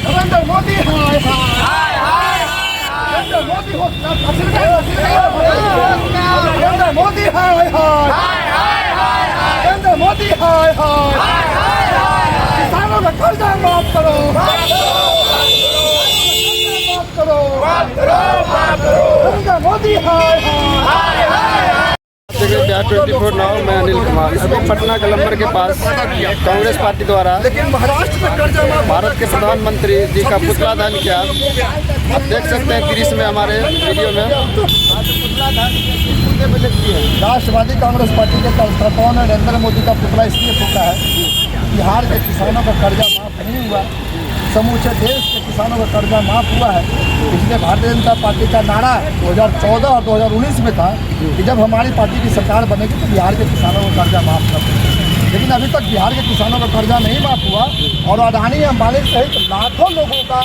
नरेंद्र मोदी हाय हाय, नरेंद्र मोदी हो, नरेंद्र मोदी हाय हाय, नरेंद्र मोदी हाय हाय, किसानों का कर्जा माफ करो, नरेंद्र मोदी हाय हाय। बिहार 24 नाउ मैं अनिल कुमार। अभी पटना गोलंबर के पास कांग्रेस पार्टी द्वारा लेकिन महाराष्ट्र में कर्जा माफ, भारत के प्रधानमंत्री जी का पुतला दहन किया। आप देख सकते हैं दृश्य में हमारे वीडियो में राष्ट्रवादी कांग्रेस पार्टी के कार्यकर्ताओं ने नरेंद्र मोदी का पुतला इसलिए फूका है, बिहार के किसानों का कर्जा माफ नहीं हुआ, समूचे देश के किसानों का कर्जा माफ हुआ है। इसलिए भारतीय जनता पार्टी का नारा 2014 और 2019 में था कि जब हमारी पार्टी की सरकार बनेगी तो बिहार के किसानों का कर्जा माफ कर देंगे। लेकिन अभी तक बिहार के किसानों का कर्जा नहीं माफ हुआ और अडानी अंबानी सहित लाखों लोगों का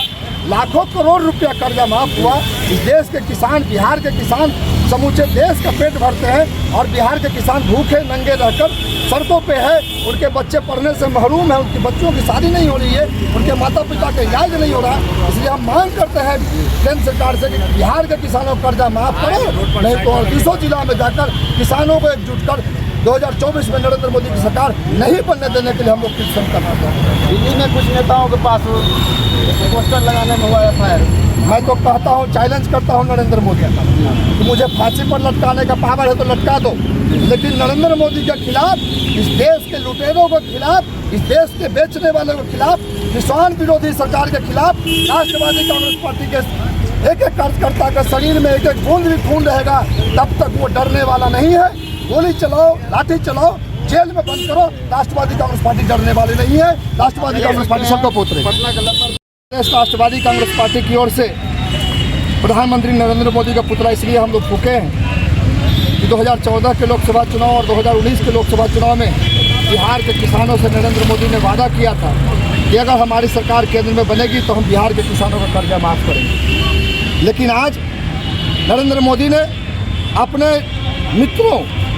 लाखों करोड़ रुपया कर्जा माफ हुआ। इस देश के किसान, बिहार के किसान समूचे देश का पेट भरते हैं और बिहार के किसान भूखे नंगे रहकर सड़कों पे है। उनके बच्चे पढ़ने से महरूम है, उनके बच्चों की शादी नहीं हो रही है, उनके माता पिता का इलाज नहीं हो रहा। इसलिए हम मांग करते हैं केंद्र सरकार से कि बिहार के किसानों का कर्जा माफ करो, नहीं तो 200 जिला में जाकर किसानों को एकजुट कर 2024 में नरेंद्र मोदी की सरकार नहीं बनने देने के लिए हम लोग किसान करना चाहते हैं। दिल्ली में कुछ नेताओं के पास पोस्टर लगाने में हुआ एफआईआर। मैं तो कहता हूँ, चैलेंज करता हूँ नरेंद्र मोदी कि मुझे फांसी पर लटकाने का पावर है तो लटका दो, लेकिन नरेंद्र मोदी के खिलाफ, इस देश के लुटेरों के खिलाफ, इस देश के बेचने वालों के खिलाफ, किसान विरोधी सरकार के खिलाफ राष्ट्रवादी कांग्रेस पार्टी के एक एक कार्यकर्ता का शरीर में एक एक बूंद भी खून रहेगा, तब तक वो डरने वाला नहीं है। गोली चलाओ, लाठी चलाओ, जेल में बंद करो, राष्ट्रवादी कांग्रेस पार्टी डरने वाली नहीं है। राष्ट्रवादी कांग्रेस पार्टी सबको पोतरे। राष्ट्रवादी कांग्रेस पार्टी की ओर से प्रधानमंत्री नरेंद्र मोदी का पुतला इसलिए हम लोग फूके हैं कि 2014 के लोकसभा चुनाव और 2019 के लोकसभा चुनाव में बिहार के किसानों से नरेंद्र मोदी ने वादा किया था कि अगर हमारी सरकार केंद्र में बनेगी तो हम बिहार के किसानों का कर्जा माफ करेंगे। लेकिन आज नरेंद्र मोदी ने अपने मित्रों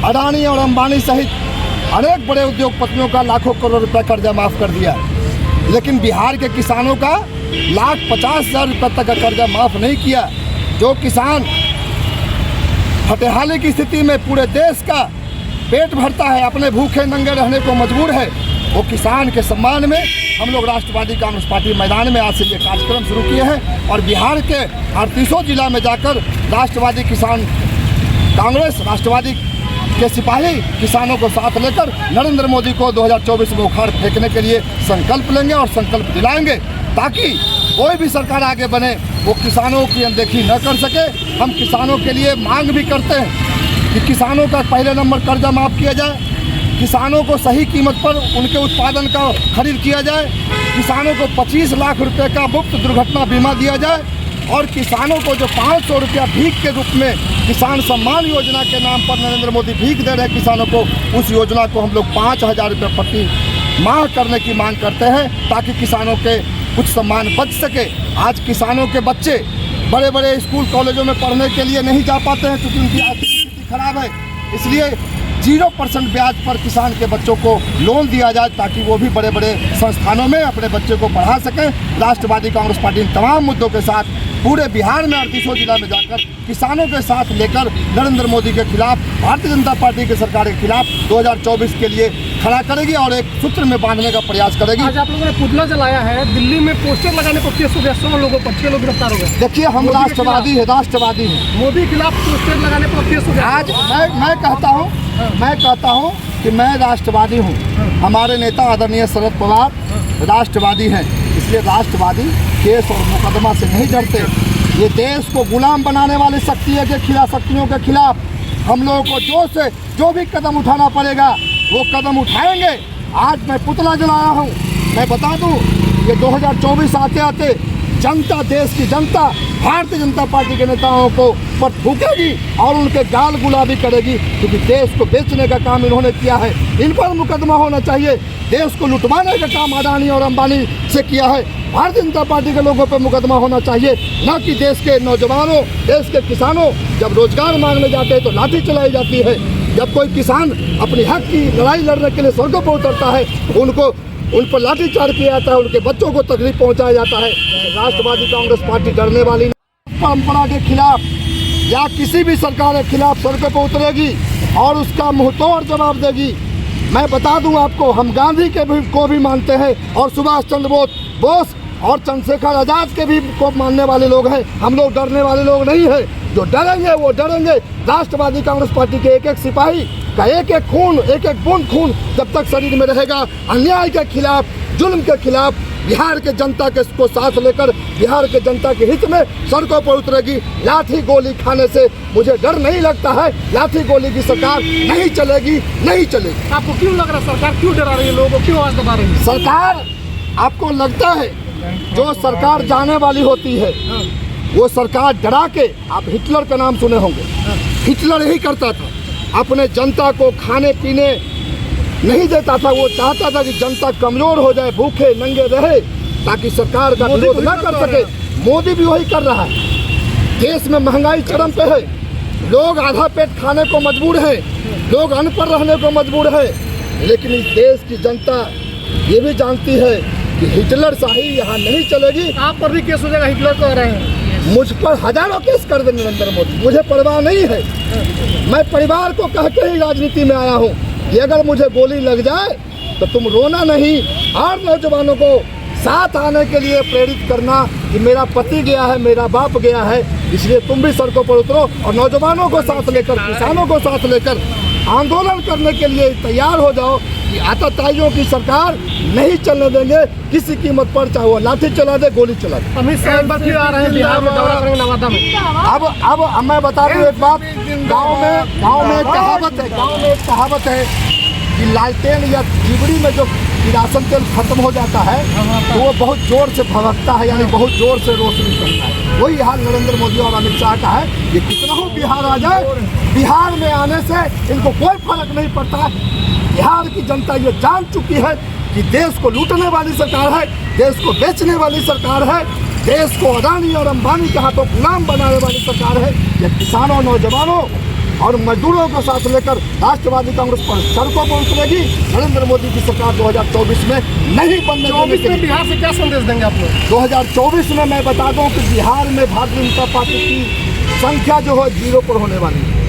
अडानी और अंबानी सहित अनेक बड़े उद्योगपतियों का लाखों करोड़ रुपया कर्जा माफ कर दिया, लेकिन बिहार के किसानों का 1,50,000 रुपये तक का कर्जा माफ नहीं किया। जो किसान हटेहाली की स्थिति में पूरे देश का पेट भरता है, अपने भूखे नंगे रहने को मजबूर है, वो किसान के सम्मान में हम लोग राष्ट्रवादी कांग्रेस पार्टी मैदान में आज से ये कार्यक्रम शुरू किए हैं और बिहार के 38 जिला में जाकर राष्ट्रवादी किसान कांग्रेस, राष्ट्रवादी के सिपाही किसानों को साथ लेकर नरेंद्र मोदी को 2024 में उखाड़ फेंकने के लिए संकल्प लेंगे और संकल्प दिलाएंगे, ताकि कोई भी सरकार आगे बने वो किसानों की अनदेखी न कर सके। हम किसानों के लिए मांग भी करते हैं कि किसानों का पहले नंबर कर्जा माफ़ किया जाए, किसानों को सही कीमत पर उनके उत्पादन का खरीद किया जाए, किसानों को 25 लाख रुपए का मुफ्त दुर्घटना बीमा दिया जाए और किसानों को जो 500 रुपया भीख के रूप में किसान सम्मान योजना के नाम पर नरेंद्र मोदी भीख दे रहे हैं किसानों को, उस योजना को हम लोग 5,000 रुपये प्रति माह करने की मांग करते हैं, ताकि किसानों के कुछ सम्मान बच सके। आज किसानों के बच्चे बड़े बड़े स्कूल कॉलेजों में पढ़ने के लिए नहीं जा पाते हैं क्योंकि उनकी आर्थिक स्थिति खराब है। इसलिए 0% ब्याज पर किसान के बच्चों को लोन दिया जाए ताकि वो भी बड़े बड़े संस्थानों में अपने बच्चे को पढ़ा सकें। राष्ट्रवादी कांग्रेस पार्टी इन तमाम मुद्दों के साथ पूरे बिहार में 38 जिला में जाकर किसानों के साथ लेकर नरेंद्र मोदी के खिलाफ, भारतीय जनता पार्टी की सरकार के खिलाफ 2024 के लिए खड़ा करेगी और एक सूत्र में बांधने का प्रयास करेगी। आज आप लोगों ने पुतला जलाया है, दिल्ली में पोस्टर लगाने पर 100 लोगों पर 6 लोग गिरफ्तार हो गए। देखिए, हम राष्ट्रवादी हैं, मोदी खिलाफ पोस्टर लगाने पर 100। आज मैं कहता हूँ कि मैं राष्ट्रवादी हूँ, हमारे नेता आदरणीय शरद पवार राष्ट्रवादी हैं, इसलिए राष्ट्रवादी केस और मुकदमा से नहीं डरते। ये देश को गुलाम बनाने वाली शक्तियों के खिलाफ हम लोगों को जो भी कदम उठाना पड़ेगा वो कदम उठाएंगे। आज मैं पुतला जलाया हूँ, मैं बता दूँ ये 2024 आते आते जनता, देश की जनता भारतीय जनता पार्टी के नेताओं को पर थूकेगी और उनके गाल गुलाबी करेगी, क्योंकि देश को बेचने का काम इन्होंने किया है। इन पर मुकदमा होना चाहिए। देश को लुटवाने का काम अडानी और अंबानी से किया है। भारतीय जनता पार्टी के लोगों पर मुकदमा होना चाहिए, न कि देश के नौजवानों, देश के किसानों जब रोजगार मांगने जाते हैं तो लाठी चलाई जाती है। जब कोई किसान अपने हक की लड़ाई लड़ने के लिए सड़कों पर उतरता है, उन पर लाठीचार्ज किया जाता है, उनके बच्चों को तकलीफ पहुंचाया जाता है। राष्ट्रवादी कांग्रेस पार्टी डरने वाली नहीं। परंपरा के खिलाफ या किसी भी सरकार के खिलाफ सड़कों पर उतरेगी और उसका मुंहतोड़ जवाब देगी। मैं बता दूं आपको, हम गांधी को भी मानते हैं और सुभाष चंद्र बोस और चंद्रशेखर आजाद के भी को मानने वाले लोग हैं। हम लोग डरने वाले लोग नहीं हैं। जो डरेंगे वो डरेंगे राष्ट्रवादी कांग्रेस पार्टी के एक एक सिपाही का एक एक बूंद खून जब तक शरीर में रहेगा, अन्याय के खिलाफ, जुल्म के खिलाफ बिहार के जनता के को साथ लेकर बिहार के जनता के हित में सड़कों पर उतरेगी। लाठी गोली खाने से मुझे डर नहीं लगता है। लाठी गोली की सरकार नहीं चलेगी। आपको क्यों लग रहा है सरकार क्यों डरा रही है, लोगों को क्यों आवाज दबा रही है? सरकार, आपको लगता है जो सरकार जाने वाली होती है वो सरकार डरा के, आप हिटलर का नाम सुने होंगे, हिटलर यही करता था, अपने जनता को खाने पीने नहीं देता था। वो चाहता था कि जनता कमजोर हो जाए, भूखे नंगे रहे, ताकि सरकार का विरोध न कर सके। मोदी भी वही कर रहा है। देश में महंगाई चरम पे है, लोग आधा पेट खाने को मजबूर हैं, लोग अनपढ़ रहने को मजबूर है। लेकिन इस देश की जनता ये भी जानती है कि हिटलर शाही यहाँ नहीं चलेगी। आप पर भी केस हो जाएगा, हिटलर कह रहे हैं। मुझ पर हजारों केस कर दे नरेंद्र मोदी, मुझे परवाह नहीं है। मैं परिवार को कह के ही राजनीति में आया हूँ कि अगर मुझे गोली लग जाए तो तुम रोना नहीं और नौजवानों को साथ आने के लिए प्रेरित करना कि मेरा पति गया है, मेरा बाप गया है, इसलिए तुम भी सड़कों पर उतरो और नौजवानों को साथ लेकर, किसानों को साथ लेकर आंदोलन करने के लिए तैयार हो जाओ कि आतताइयों की सरकार नहीं चलने देंगे किसी कीमत पर, चाहे वो लाठी चला दे, गोली चला दे। अमित शाह एक बार फिर आ रहे हैं बिहार में, दौरा करेंगे नवादा में। अब मैं बता दूं एक बात, गांव में एक कहावत है कि लालटेन या चिबड़ी में जो किरासन तेल खत्म हो जाता है तो वो बहुत जोर से भड़कता है, यानी बहुत जोर से रोशनी करता है। वही हाल नरेंद्र मोदी और अमित शाह का है। ये कितना हो बिहार आ जाए, बिहार में आने से इनको कोई फर्क नहीं पड़ता। बिहार की जनता ये जान चुकी है कि देश को लूटने वाली सरकार है, देश को बेचने वाली सरकार है, देश को अदानी और अंबानी के हाथों गुलाम बनाने वाली सरकार है। ये किसानों, नौजवानों और मजदूरों को साथ लेकर राष्ट्रवादी कांग्रेस पर सड़कों पर उतरेगी। नरेंद्र मोदी की सरकार 2024 में नहीं बनने देने के। बिहार से क्या संदेश देंगे आप लोग? 2024 में मैं बता दूं कि बिहार में भारतीय जनता पार्टी की संख्या जो है 0 पर होने वाली है।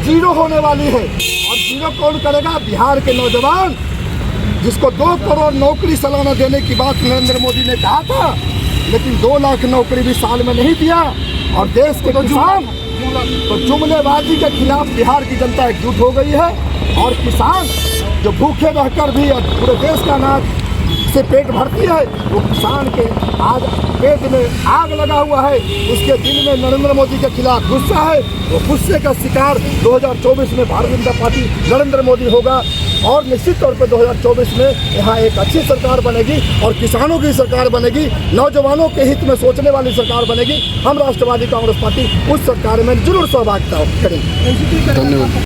जीरो होने वाली है। और जीरो कौन करेगा? बिहार के नौजवान, जिसको 2 करोड़ नौकरी सालाना देने की बात नरेंद्र मोदी ने कहा था, लेकिन 2 लाख नौकरी भी साल में नहीं दिया। और देश के किसान, तो जुमलेबाजी के खिलाफ बिहार की जनता एकजुट हो गई है। और किसान जो भूखे रहकर भी पूरे देश का अनाज से पेट भरती है, वो किसान के आज पेट में आग लगा हुआ है, उसके दिल में नरेंद्र मोदी के खिलाफ गुस्सा है। वो गुस्से का शिकार 2024 में भारतीय जनता पार्टी नरेंद्र मोदी होगा। और निश्चित तौर पर 2024 में यहाँ एक अच्छी सरकार बनेगी और किसानों की सरकार बनेगी, नौजवानों के हित में सोचने वाली सरकार बनेगी। हम राष्ट्रवादी कांग्रेस पार्टी उस सरकार में जरूर सहभागिता करेंगे। धन्यवाद।